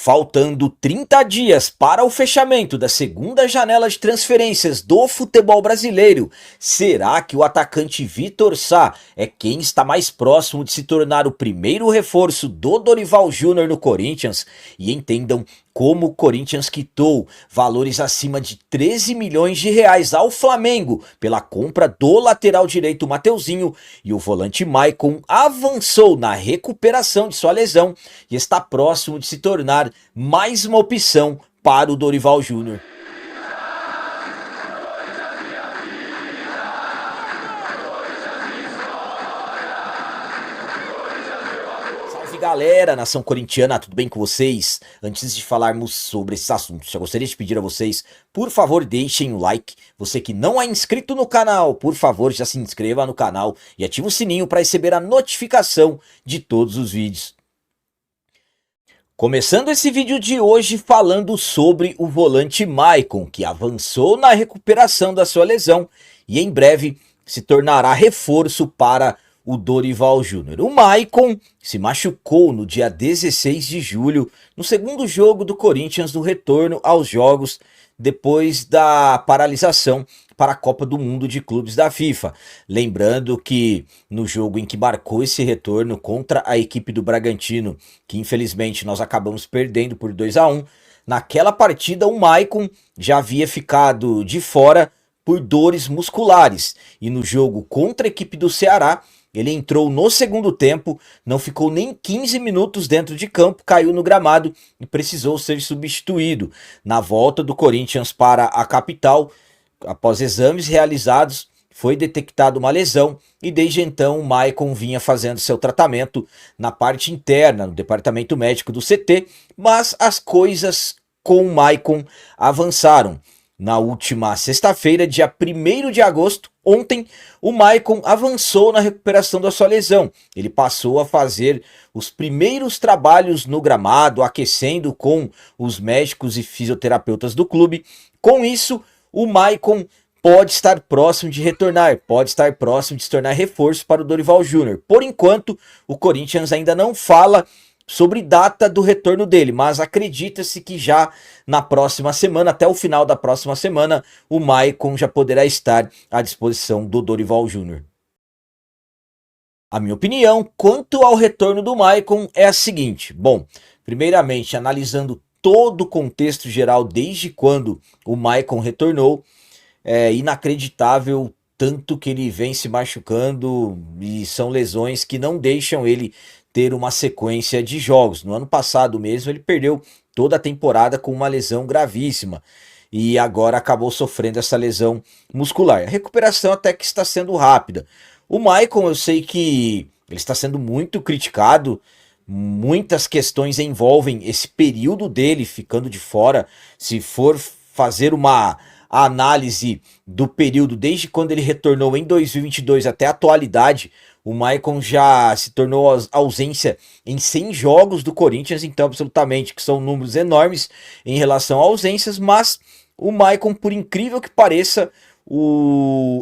Faltando 30 dias para o fechamento da segunda janela de transferências do futebol brasileiro, será que o atacante Vitor Sá é quem está mais próximo de se tornar o primeiro reforço do Dorival Júnior no Corinthians? E entendam como o Corinthians quitou valores acima de 13 milhões de reais ao Flamengo pela compra do lateral direito Mateuzinho, e o volante Maicon avançou na recuperação de sua lesão e está próximo de se tornar mais uma opção para o Dorival Júnior. Galera, nação corintiana, tudo bem com vocês? Antes de falarmos sobre esses assuntos, já gostaria de pedir a vocês, por favor, deixem o like. Você que não é inscrito no canal, por favor, já se inscreva no canal e ative o sininho para receber a notificação de todos os vídeos. Começando esse vídeo de hoje falando sobre o volante Maicon, que avançou na recuperação da sua lesão e em breve se tornará reforço para o Dorival Júnior. O Maicon se machucou no dia 16 de julho, no segundo jogo do Corinthians no retorno aos jogos depois da paralisação para a Copa do Mundo de Clubes da FIFA. Lembrando que no jogo em que marcou esse retorno contra a equipe do Bragantino, que infelizmente nós acabamos perdendo por 2-1, naquela partida o Maicon já havia ficado de fora por dores musculares, e no jogo contra a equipe do Ceará ele entrou no segundo tempo, não ficou nem 15 minutos dentro de campo, caiu no gramado e precisou ser substituído. Na volta do Corinthians para a capital, após exames realizados, foi detectada uma lesão e desde então o Maicon vinha fazendo seu tratamento na parte interna, no departamento médico do CT, mas as coisas com o Maicon avançaram. Na última sexta-feira, dia 1º de agosto, ontem, o Maicon avançou na recuperação da sua lesão. Ele passou a fazer os primeiros trabalhos no gramado, aquecendo com os médicos e fisioterapeutas do clube. Com isso, o Maicon pode estar próximo de retornar, pode estar próximo de se tornar reforço para o Dorival Júnior. Por enquanto, o Corinthians ainda não fala sobre data do retorno dele, mas acredita-se que já na próxima semana, até o final da próxima semana, o Maicon já poderá estar à disposição do Dorival Júnior. A minha opinião quanto ao retorno do Maicon é a seguinte: bom, primeiramente, analisando todo o contexto geral desde quando o Maicon retornou, é inacreditável tanto que ele vem se machucando, e são lesões que não deixam ele ter uma sequência de jogos. No ano passado mesmo ele perdeu toda a temporada com uma lesão gravíssima e agora acabou sofrendo essa lesão muscular. A recuperação até que está sendo rápida. O Maicon, eu sei que ele está sendo muito criticado, muitas questões envolvem esse período dele ficando de fora. Se for fazer uma análise do período desde quando ele retornou em 2022 até a atualidade, o Maicon já se tornou ausência em 100 jogos do Corinthians, então absolutamente que são números enormes em relação a ausências, mas o Maicon, por incrível que pareça,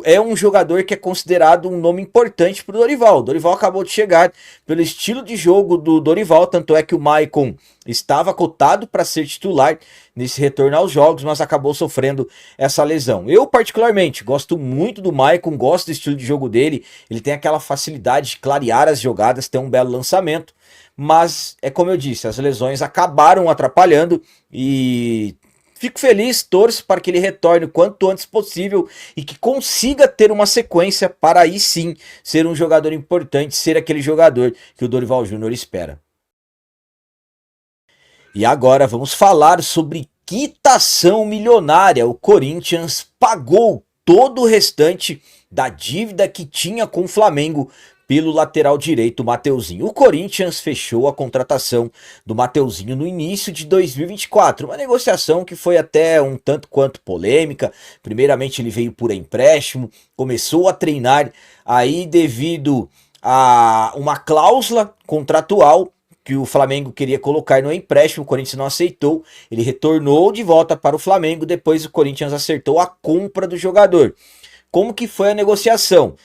é um jogador que é considerado um nome importante para o Dorival. O Dorival acabou de chegar pelo estilo de jogo do Dorival, tanto é que o Maicon estava cotado para ser titular nesse retorno aos jogos, mas acabou sofrendo essa lesão. Eu particularmente gosto muito do Maicon, gosto do estilo de jogo dele, ele tem aquela facilidade de clarear as jogadas, tem um belo lançamento, mas é como eu disse, as lesões acabaram atrapalhando e fico feliz, torço para que ele retorne o quanto antes possível e que consiga ter uma sequência para aí sim ser um jogador importante, ser aquele jogador que o Dorival Júnior espera. E agora vamos falar sobre quitação milionária. O Corinthians pagou todo o restante da dívida que tinha com o Flamengo pelo lateral direito Mateuzinho. O Corinthians fechou a contratação do Mateuzinho no início de 2024, uma negociação que foi até um tanto quanto polêmica. Primeiramente ele veio por empréstimo, começou a treinar, aí devido a uma cláusula contratual que o Flamengo queria colocar no empréstimo, o Corinthians não aceitou, ele retornou de volta para o Flamengo, depois o Corinthians acertou a compra do jogador. Como que foi a negociação?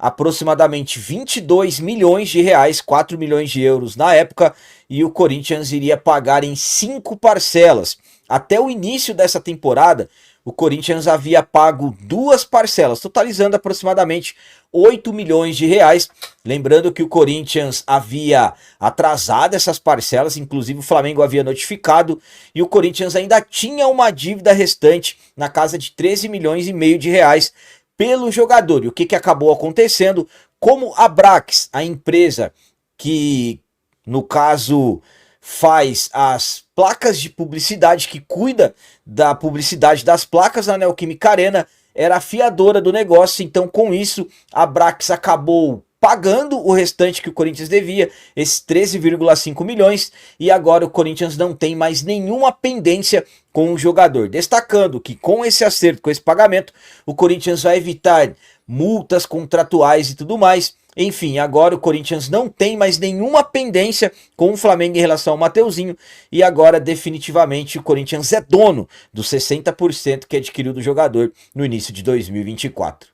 aproximadamente 22 milhões de reais, 4 milhões de euros na época, e o Corinthians iria pagar em 5 parcelas. Até o início dessa temporada, o Corinthians havia pago 2 parcelas, totalizando aproximadamente 8 milhões de reais. Lembrando que o Corinthians havia atrasado essas parcelas, inclusive o Flamengo havia notificado, e o Corinthians ainda tinha uma dívida restante na casa de 13 milhões e meio de reais pelo jogador. E o que acabou acontecendo? Como a Brax, a empresa que, no caso, faz as placas de publicidade, que cuida da publicidade das placas na Neoquímica Arena, era a fiadora do negócio. Então, com isso, a Brax acabou pagando o restante que o Corinthians devia, esses 13,5 milhões, e agora o Corinthians não tem mais nenhuma pendência com o jogador. Destacando que com esse acerto, com esse pagamento, o Corinthians vai evitar multas contratuais e tudo mais. Enfim, agora o Corinthians não tem mais nenhuma pendência com o Flamengo em relação ao Mateuzinho, e agora definitivamente o Corinthians é dono dos 60% que adquiriu do jogador no início de 2024.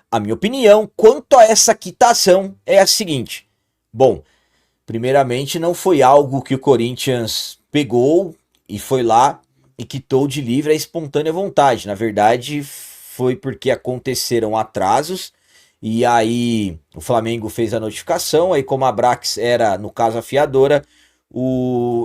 A minha opinião quanto a essa quitação é a seguinte: bom, primeiramente não foi algo que o Corinthians pegou e foi lá e quitou de livre a espontânea vontade. Na verdade, foi porque aconteceram atrasos e aí o Flamengo fez a notificação, aí como a Brax era, no caso, a fiadora,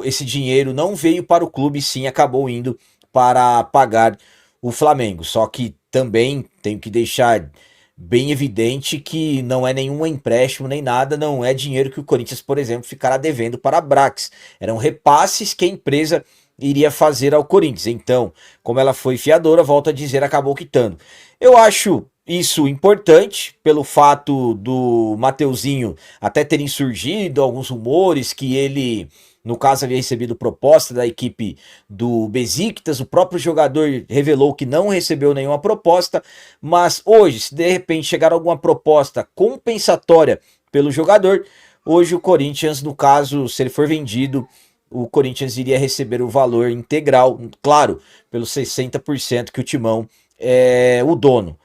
esse dinheiro não veio para o clube, sim acabou indo para pagar o Flamengo. Só que também tenho que deixar bem evidente que não é nenhum empréstimo nem nada, não é dinheiro que o Corinthians, por exemplo, ficará devendo para a Brax. Eram repasses que a empresa iria fazer ao Corinthians. Então, como ela foi fiadora, volto a dizer, acabou quitando. Eu acho isso importante pelo fato do Mateuzinho até terem surgido alguns rumores que ele, no caso, havia recebido proposta da equipe do Besiktas. O próprio jogador revelou que não recebeu nenhuma proposta, mas hoje, se de repente chegar alguma proposta compensatória pelo jogador, hoje o Corinthians, no caso, se ele for vendido, o Corinthians iria receber o valor integral, claro, pelos 60% que o Timão é o dono.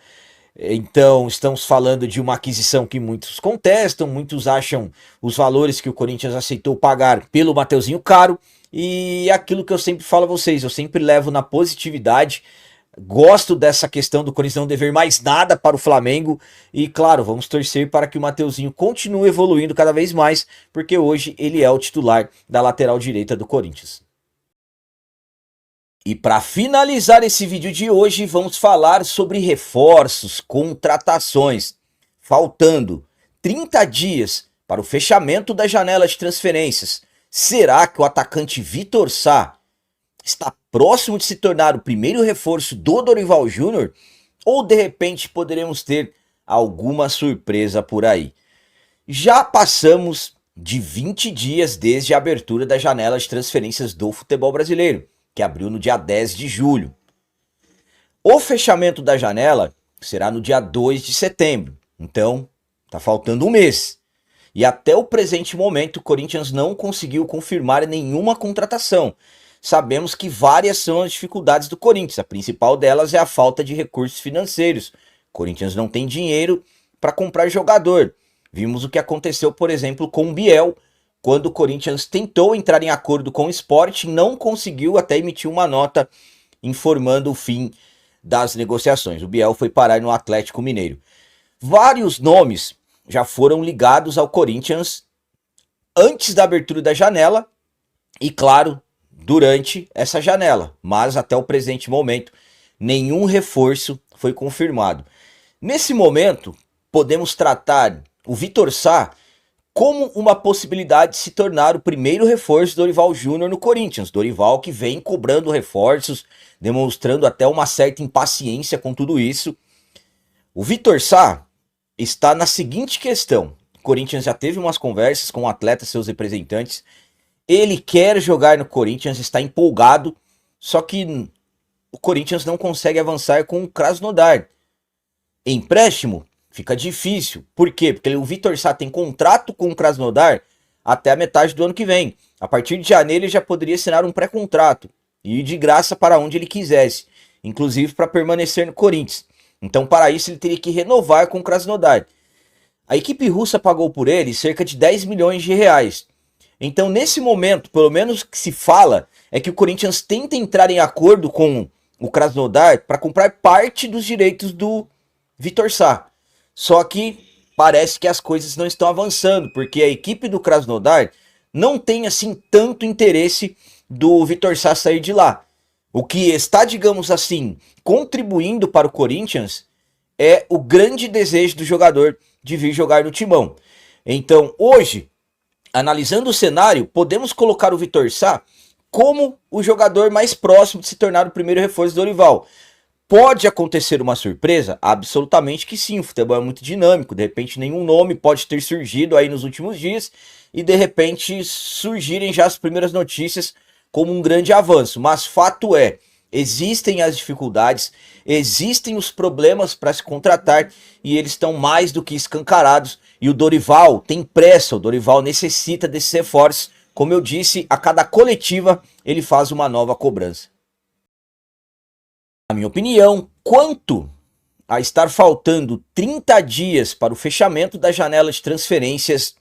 Então, estamos falando de uma aquisição que muitos contestam, muitos acham os valores que o Corinthians aceitou pagar pelo Mateuzinho caro, e aquilo que eu sempre falo a vocês, eu sempre levo na positividade. Gosto dessa questão do Corinthians não dever mais nada para o Flamengo, e claro, vamos torcer para que o Mateuzinho continue evoluindo cada vez mais, porque hoje ele é o titular da lateral direita do Corinthians. E para finalizar esse vídeo de hoje, vamos falar sobre reforços, contratações. Faltando 30 dias para o fechamento da janela de transferências, será que o atacante Vitor Sá está próximo de se tornar o primeiro reforço do Dorival Júnior? Ou de repente poderemos ter alguma surpresa por aí? Já passamos de 20 dias desde a abertura da janela de transferências do futebol brasileiro, que abriu no dia 10 de julho. O fechamento da janela será no dia 2 de setembro, então tá faltando um mês. E até o presente momento o Corinthians não conseguiu confirmar nenhuma contratação. Sabemos que várias são as dificuldades do Corinthians, a principal delas é a falta de recursos financeiros. O Corinthians não tem dinheiro para comprar jogador. Vimos o que aconteceu, por exemplo, com o Biel, quando o Corinthians tentou entrar em acordo com o Sport, não conseguiu, até emitir uma nota informando o fim das negociações. O Biel foi parar no Atlético Mineiro. Vários nomes já foram ligados ao Corinthians antes da abertura da janela e, claro, durante essa janela. Mas até o presente momento, nenhum reforço foi confirmado. Nesse momento, podemos tratar o Vitor Sá como uma possibilidade de se tornar o primeiro reforço do Dorival Júnior no Corinthians. Dorival que vem cobrando reforços, demonstrando até uma certa impaciência com tudo isso. O Vitor Sá está na seguinte questão: o Corinthians já teve umas conversas com o atleta, seus representantes. Ele quer jogar no Corinthians, está empolgado, só que o Corinthians não consegue avançar com o Krasnodar. Empréstimo? Fica difícil. Por quê? Porque o Vitor Sá tem contrato com o Krasnodar até a metade do ano que vem. A partir de janeiro ele já poderia assinar um pré-contrato e ir de graça para onde ele quisesse, inclusive para permanecer no Corinthians. Então, para isso, ele teria que renovar com o Krasnodar. A equipe russa pagou por ele cerca de 10 milhões de reais. Então, nesse momento, pelo menos o que se fala é que o Corinthians tenta entrar em acordo com o Krasnodar para comprar parte dos direitos do Vitor Sá. Só que parece que as coisas não estão avançando, porque a equipe do Krasnodar não tem assim tanto interesse do Vitor Sá sair de lá. O que está, digamos assim, contribuindo para o Corinthians é o grande desejo do jogador de vir jogar no Timão. Então, hoje, analisando o cenário, podemos colocar o Vitor Sá como o jogador mais próximo de se tornar o primeiro reforço do Dorival. Pode acontecer uma surpresa? Absolutamente que sim, o futebol é muito dinâmico, de repente nenhum nome pode ter surgido aí nos últimos dias e de repente surgirem já as primeiras notícias como um grande avanço, mas fato é, existem as dificuldades, existem os problemas para se contratar e eles estão mais do que escancarados e o Dorival tem pressa, o Dorival necessita desses reforços, como eu disse, a cada coletiva ele faz uma nova cobrança. Na minha opinião, quanto a estar faltando 30 dias para o fechamento da janela de transferências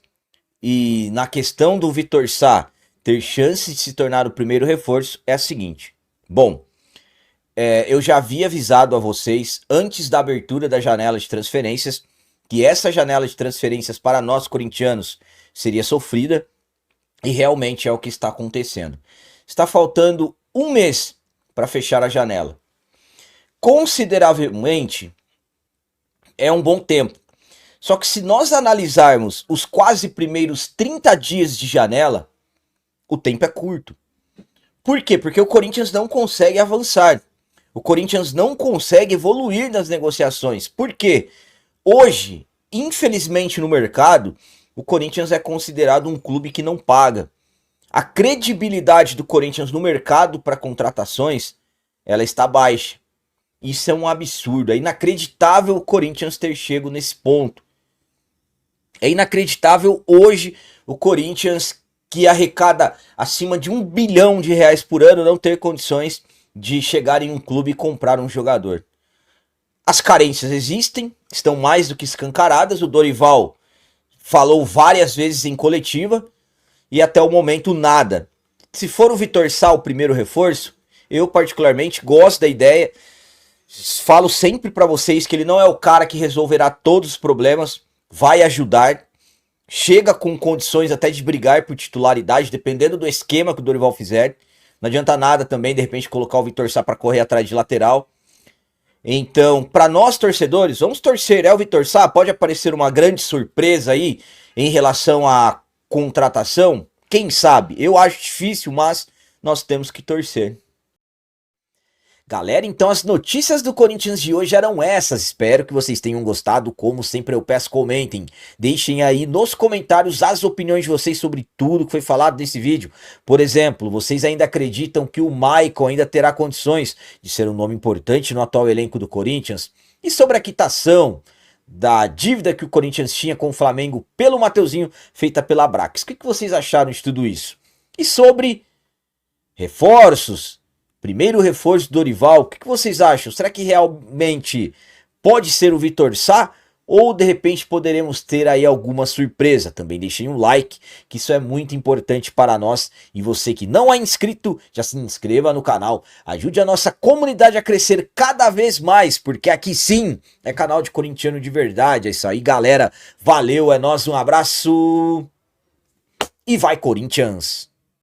e na questão do Vitor Sá ter chance de se tornar o primeiro reforço, é a seguinte. Bom, eu já havia avisado a vocês antes da abertura da janela de transferências que essa janela de transferências para nós corintianos seria sofrida e realmente é o que está acontecendo. Está faltando um mês para fechar a janela. Consideravelmente é um bom tempo. Só que se nós analisarmos os quase primeiros 30 dias de janela, o tempo é curto. Por quê? Porque o Corinthians não consegue avançar. O Corinthians não consegue evoluir nas negociações. Por quê? Hoje, infelizmente no mercado, o Corinthians é considerado um clube que não paga. A credibilidade do Corinthians no mercado para contratações, ela está baixa. Isso é um absurdo, é inacreditável o Corinthians ter chegado nesse ponto. É inacreditável hoje o Corinthians, que arrecada acima de 1 bilhão de reais por ano, não ter condições de chegar em um clube e comprar um jogador. As carências existem, estão mais do que escancaradas, o Dorival falou várias vezes em coletiva e até o momento nada. Se for o Vitor Sá o primeiro reforço, eu particularmente gosto da ideia. Falo sempre para vocês que ele não é o cara que resolverá todos os problemas, vai ajudar, chega com condições até de brigar por titularidade, dependendo do esquema que o Dorival fizer. Não adianta nada também, de repente, colocar o Vitor Sá para correr atrás de lateral. Então, para nós torcedores, vamos torcer. É o Vitor Sá, pode aparecer uma grande surpresa aí em relação à contratação? Quem sabe? Eu acho difícil, mas nós temos que torcer. Galera, então as notícias do Corinthians de hoje eram essas, espero que vocês tenham gostado, como sempre eu peço, comentem, deixem aí nos comentários as opiniões de vocês sobre tudo que foi falado nesse vídeo. Por exemplo, vocês ainda acreditam que o Maicon ainda terá condições de ser um nome importante no atual elenco do Corinthians? E sobre a quitação da dívida que o Corinthians tinha com o Flamengo pelo Mateuzinho, feita pela Abrax, o que vocês acharam de tudo isso? E sobre reforços? Primeiro reforço do Dorival, o que vocês acham? Será que realmente pode ser o Vitor Sá? Ou de repente poderemos ter aí alguma surpresa? Também deixem um like, que isso é muito importante para nós. E você que não é inscrito, já se inscreva no canal. Ajude a nossa comunidade a crescer cada vez mais, porque aqui sim é canal de corintiano de verdade. É isso aí, galera. Valeu, é nóis, um abraço. E vai, Corinthians!